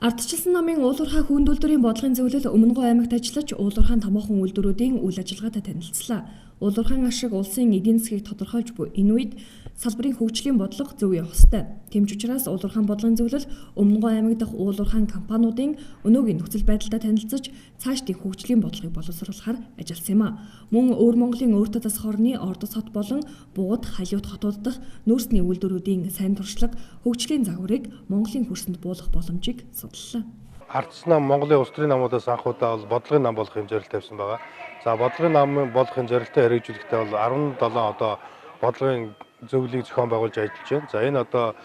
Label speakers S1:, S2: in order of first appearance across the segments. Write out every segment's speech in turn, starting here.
S1: Ардчилсан намын уулуурхай хүнд үйлдвэрийн бодлогын зөвлөл Өмнөгов аймагт ажиллаж уулуурхайн томоохон үйлдвэрүүдийн үйл ажиллагаатай танилцлаа. Уулуурхайн ашиг улсын эдийн засгийг тодорхойлж буй энэ үед салбарын хөгжлийн бодлого зөв явах ёстой. Тэмч учраас уулуурхайн бодлогын зөвлөл Өмнөгов аймаг дахь уулуурхайн компаниудын өнөөгийн нөхцөл байдалтай танилцж цаашдын хөгжлийн бодлогыг боловсруулахаар ажилласан юм а. Мөн өвөр Монголын өөртөө засах орны Ордос хот болон Бугад, Халиут хотууд дахь нөөцний үйлдвэрүүдийн сайн туршлага, хөгжлийн загварыг Монголын хөрсөнд буулгах боломжийг судаллаа.
S2: Ардчилсан нам Монголын улс төрийн намуудаас анх удаа бол бодлогын нам болох хэмжээлт тавьсан байгаа. За бодлогын нам болох хэмжээлтээ хэрэгжүүлэхдээ бол 17 одоо бодлогын зөвлөлийг зохион байгуулж ажиллаж байна. За энэ одоо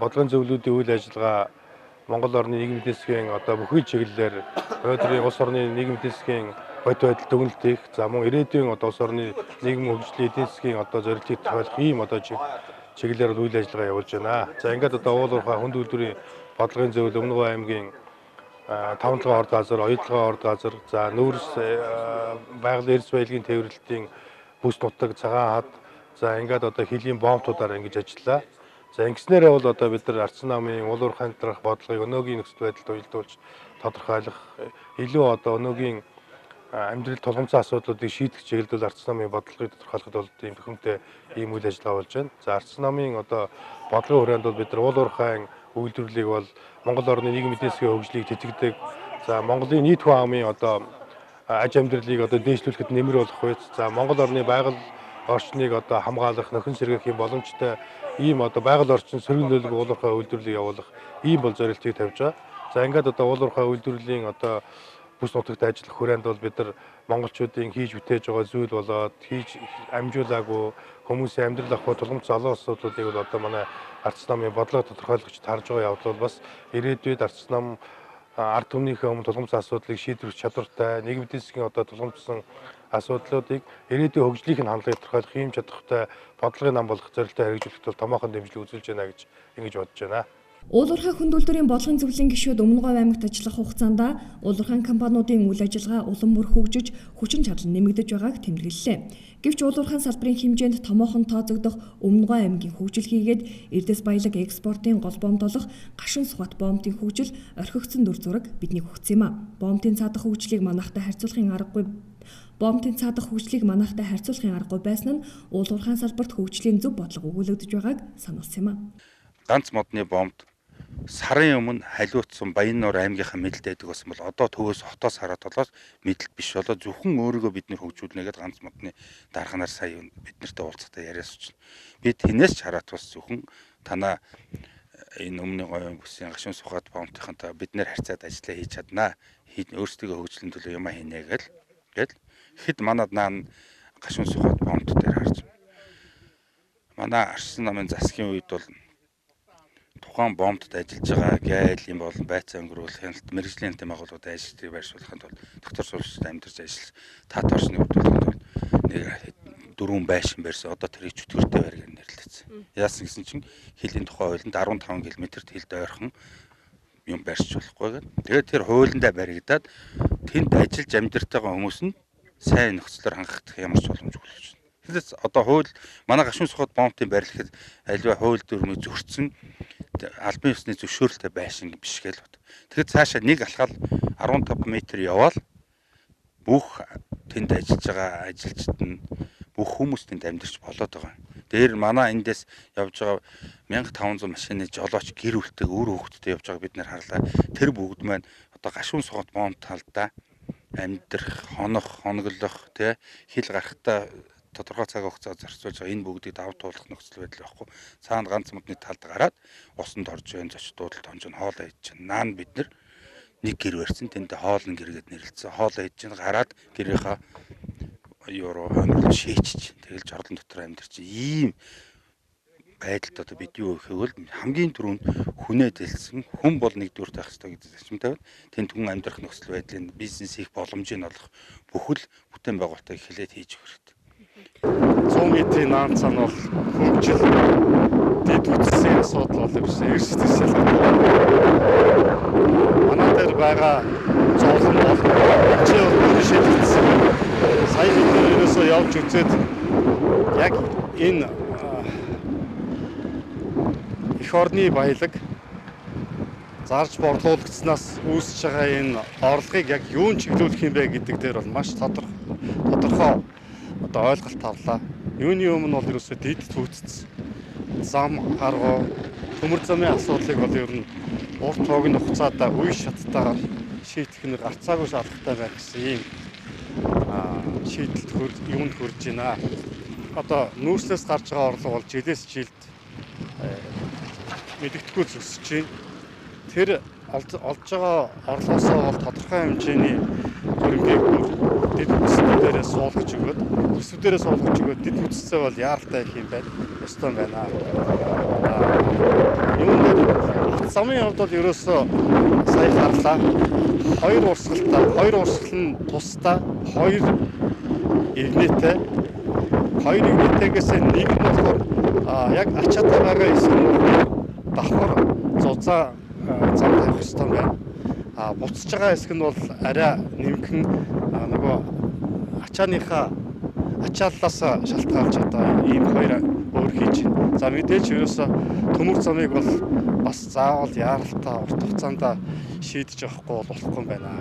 S2: бодлогын зөвлөлүүдийн үйл ажиллагаа Монгол орны нийгмийн эдийн засгийн одоо бүхий чиглэлээр өнөөдрийн улс орны нийгмийн эдийн засгийн бод байдал дүгнэлтийг за мөн ирээдүйн одоо улс орны нийгмийн хөгжлийн эдийн засгийн одоо зорилтыг тохиолох ийм одоо чиглэлээр үйл ажиллагаа явуулж байна. За ингээд одоо уулуурхай хүнд үйлдвэрийн бодлогын зөвлөл Өмнөгов аймгийн тавталгын орд газар, оюутлогын орд газар, за нүүрс байгалийн эрс баялагын тээвэрлэлтийн бүс нутаг, цагаан хад, за ингээд одоо хилийн бомтуудаар ингэж ажиллаа. За ингэснээрээ бол одоо бид нар Ардчилсан намын уулуурхайн дараах бодлогыг өнөөгийн нөхцөл байдалд уялдуулж тодорхойлох, илүү одоо өнөөгийн амьдрал тулгымцсан асуудлуудыг шийдэх чиглэлд бол Ардчилсан намын бодлогыг тодорхойлоход бол ийм бүхэмтэй ийм үйл ажиллагаа болж байна. За Ардчилсан намын одоо бодлогын хүрээнд бол бид нар уулуурхайн үйлдвэрлэлийг бол Монгол орны нийгмийн эдийн засгийн хөгжлийг тэтгдэг. За Монголын нийт хүн амын одоо аж амьдралыг одоо дээшлүүлэхэд нэмэр болох үед за Монгол орны байгаль орчныг одоо хамгаалах, нөхөн сэргээх юм боломжтой ийм одоо байгаль орчин сөргөлөөлөг уулуурхай үйлдвэрлэлийг явуулах ийм бол зорилтыг тавьж байгаа. За ингээд одоо уулуурхай үйлдвэрлэлийн одоо бүс нутагт ажиллах хүрээнд бол бид нар монголчуудын хийж бүтээж байгаа зүйл болоод хийж амжуулаагүй хүмүүсийн амьдрал ахгүй тулгымцсан олон асуудлуудыг бол одоо манай Ардчилсан намын бодлого тодорхойлогч тарж байгаа явдал бол бас ирээдүйд Ардчилсан нам ард түмнийхээ өмнө тулгымцсан асуудлыг шийдвэрлэх чадвартай, нийгмийн эдийн засгийн одоо тулгымцсан асуудлуудыг ирээдүйн хөгжлийн хандлагыг тодорхойлох ийм чадвартай бодлогын нам болох зорилттой хэрэгжүүлэхэд бол томоохон дэмжлэг үзүүлж байна гэж ингэж бодож байна.
S1: Уулуурхай хүнд үйлдвэрийн бодлогын зөвлөлийн гишүүд Өмнөгов аймагт ажиллах хугацаанд уулуурхайн компаниудын үйл ажиллагаа улам бүр хөгжиж, хүчин чадал нэмэгдэж байгааг тэмдэглэлээ. Гэвч уулуурхайн салбарын хэмжээнд томоохон тооцогдох Өмнөгов аймгийн хөгжил хийгээд эрдэс баялаг экспортын гол бомтолох гашуун сухат бомтын хөгжил орхигдсон дүр зураг биднийг өгсөн юм а. Бомтын цаадах хөгжлийг манайхтай харьцуулахын аргагүй байсан нь уулуурхайн салбарт хөгжлийн зөв бодлого өгүүлэгдэж байгааг сануулсан юм а.
S3: Ганц модны бомт сарын өмнө халиутсан Баяннуур аймгийнхаа мэдлэлд байдаг болсон бол одоо төвөөс хотоос хараад болоод мэдлэл биш болоо зөвхөн өөрийгөө бид нэр хөгжүүлнэ гэдэг ганц модны дарганаар сая бид нартай уулзахдаа яриас очно. Бид хинээс ч хараад бас зөвхөн танаа энэ өмнө говийн бүсийн гашуун сухат бомтынхантай бид нэр харьцаад ажиллаа хийж чаднаа. Өөрсдөө хөгжлийн төлөө юм хийнэ гэл хэд манад наан гашуун сухат бомт дээр харж манай Ардчилсан намын засгийн үед бол тухайн бомтод ажиллаж байгаа гайл юм бол байцаа өнгөрүүлэх хяналт мэрэгжлийн агуулгад ажилтныг байршуулахын тулд доктор сурвалжтай амьдарч ажиллаж тат орчны хөдөлгөөнд нэг 4 байшин барьсан. Одоо тэрийг чөтгөртэй байраар нэрлэсэн. Яасан гэсэн чинь хилийн тухай хуулинд 15 км-т хилд ойрхон юм барьж болохгүй гэдэг. Тэгээд тэр хуулиндаа баригдаад тэнд ажиллаж амьдарч байгаа хүмүүс нь сайн нөхцөлөөр хангах ямар ч боломжгүй болж байна. Тэгэс одоо хууль манай гашуун сухад бомтын барилахад аливаа хууль дүрмийг зөрчсөн албан ёсны зөвшөөрөлтэй байшин биш гээл бод. Тэгэхээр цаашаа нэг алхаал 15 м яваал бүх тэнд ажиллаж байгаа ажилчид нь бүх хүмүүс тэнд амьдарч болоод байгаа. Дээр манай эндээс явж байгаа 1500 машины жолооч гэр бүлтэй өөр хүүхдтэй явж байгааг бид нэр харлаа. Тэр бүгд маань одоо гашуун сухад бомт талдаа амьдрах, хоноглох, хил гарахтаа тодорхой цаг хугацаа зарцуулж байгаа энэ бүгдийг давж туулах нөхцөл байдал байхгүй. Цаана ганц модны талд гараад усанд орж байна, зочид дуудалд онж хоол хийж чинь. Наан бид нэг гэр барьсан. Тэнд хоолн гэргээд нэрлэлсэн. Хоол хийж чинь гараад гэрийнхаа евро хоног шийчж тэгэл жорлон дотор амьдарч ийм байдалд одоо бид юу гэвэл хамгийн түрүүнд хүнээ дэлсэн хүн бол нэгдүгээр таах хэрэгтэй гэдэг зарчимтай байна. Тэнд хүн амьдрах нөхцөл байдлын бизнес хийх боломжийг олох бүхэл бүтээн байгуулалтыг эхлээд хийж өгөх хэрэгтэй.
S4: 100 метрийн наанцаа нь бол хөгжил дэд үтсийн асуудал бол эрсдэл шалтгаан. Манай дээр байгаа зовлон бол хичээл шийдэгдсэн. Сая бид ерөөсөө явж үзээд яг энэ эх орны баялаг, зарж борлуулагдсанаас үүсэж байгаа энэ орлогыг яг юунд чиглүүлэх юм бэ гэдэг дээр бол маш тодорхой одоо ойлголт авлаа. Юуны өмнө бол ерөөсөө дэд түүцэц зам арга төмөр замын асуудлыг бол ер нь урт богино хугацаанд үе шаттайгаар шийдэх нь гарцаагүй шаардлагатай байх гэсэн ийм шийдэлд юунд хүрж байна. Одоо нүүрслээс гарч байгаа орлого бол жилээс жилд мэдэгдэхгүй зөксөж байна. Тэр олж байгаа орлогосоо бол тодорхой хэмжээний хөрөнгийг дэд бүтцээрээ суулгаж өгөөд дэд бүтцээ бол яаралтай их юм байна. Ёстой байна. Юунд замын хувьд бол ерөөсөө сая харлаа. Хоёр урсгал нь тусдаа хоёр игнэтэй. Хоёр игнэтэйгээс нэг нь болохоор яг ачаатай байгаа хэсэг нь давхар зузаан зам тавих хэрэгтэй байна. Буцаж байгаа хэсэг нь бол арай нэмхэн нөгөө ачааллаас шалтгаалж одоо ийм хоёр өөр хийж байна. За мэдээж ерөөсө төмөр замыг бол бас заавал яаралтай урт хугацаанд шийдэж явахгүй болохгүй юм байна.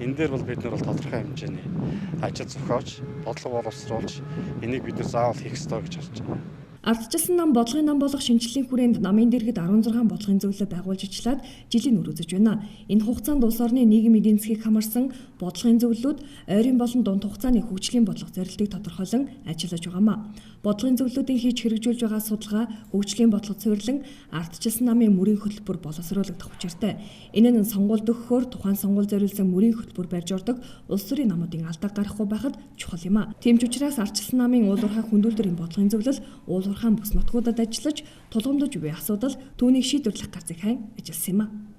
S4: Энэ дээр бол бид нар бол тодорхой хэмжээний ажил зохиож, бодлого боловсруулж энийг бид нар заавал хийх ёстой гэж харж байна.
S1: Ардчилсан нам бодлогын нам болох шинжилгээний хүрээнд намын дэргэд 16 бодлогын зөвлөлөө байгуулж ичлээд жилийн үр үзэж байна. Энэ хугацаанд улс орны нийгмийн эдийн засгийг хамарсан бодлогын зөвлөлүүд ойрын болон дунд хугацааны хөгжлийн бодлого зорилтыг тодорхойлон ажиллаж байгаамаа. Бодлогын зөвлөлүүдийн хийж хэрэгжүүлж байгаа судалгаа хөгжлийн бодлого суйрлан ардчилсан намын мөрийн хөтөлбөр боловсруулагдах учиртай. Энэ нь сонгуульд өгөхөөр тухайн сонгуул зориулсан мөрийн хөтөлбөр барьж ордог улс төрийн намуудын алдааг гарахгүй байхад чухал юм а. Тийм ч учраас ардчилсан намын уулуурхай хүндүүлдэрийн бодлогын зөвлөл уулуурхай бүс нутгуудад ажиллаж тулгамдж буй асуудал түүнийг шийдвэрлэх гарцыг хайн ажилласан юм а.